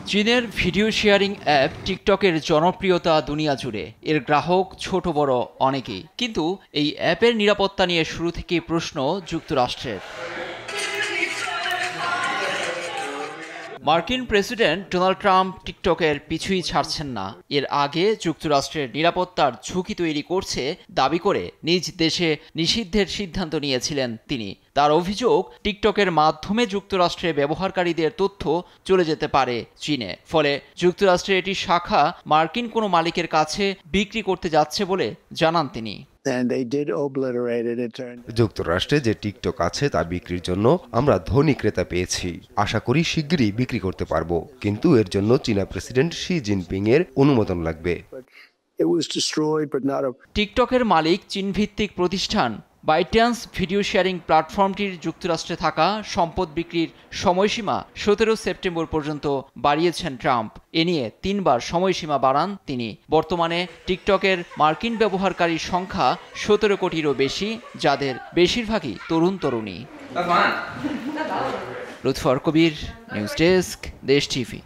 চীনের video sharing app টিকটকের জনপ্রিয়তা দুনিয়া জুড়ে। এর গ্রাহক ছোট বড় অনেকেই। কিন্তু এই অ্যাপের নিরাপত্তা নিয়ে শুরু থেকেই প্রশ্ন যুক্তরাষ্ট্রের। মার্কিন প্রেসিডেন্ট ডোনাল্ড ট্রাম্প টিকটকের পিছুই ছাড়ছেন না। এর আগে যুক্তরাষ্ট্রের নিরাপত্তার ঝুঁকি তৈরি করছে দাবি করে নিজ দেশে নিষিদ্ধের সিদ্ধান্ত নিয়েছিলেন তিনি। তার অভিযোগ, টিকটকের মাধ্যমে যুক্তরাষ্ট্রে ব্যবহারকারীদের তথ্য চলে যেতে পারে চীনে। ফলে যুক্তরাষ্ট্রের এটি শাখা মার্কিন কোনো মালিকের কাছে বিক্রি করতে যাচ্ছে বলে জানান তিনি। যুক্তরাষ্ট্রে যে টিকটক আছে তা বিক্রির জন্য আমরা ধনী ক্রেতা পেয়েছি। আশা করি শিগগিরই বিক্রি করতে পারবো, কিন্তু এর জন্য চীনা প্রেসিডেন্ট শি জিনপিং এর অনুমোদন লাগবে। টিকটকের মালিক চীনভিত্তিক প্রতিষ্ঠান বাইটড্যান্স। ভিডিও শেয়ারিং প্ল্যাটফর্মটির যুক্তরাষ্ট্রে থাকা সম্পদ বিক্রির সময়সীমা 17 সেপ্টেম্বর পর্যন্ত বাড়িয়েছেন ট্রাম্প। এ নিয়ে 3 বার সময়সীমা বাড়ান তিনি। বর্তমানে টিকটকের মার্কিন ব্যবহারকারীর সংখ্যা 17 কোটিরও বেশি, যাদের বেশিরভাগই তরুণ-তরুণী। লুৎফর কবির, নিউজ ডেস্ক, দেশ টিভি।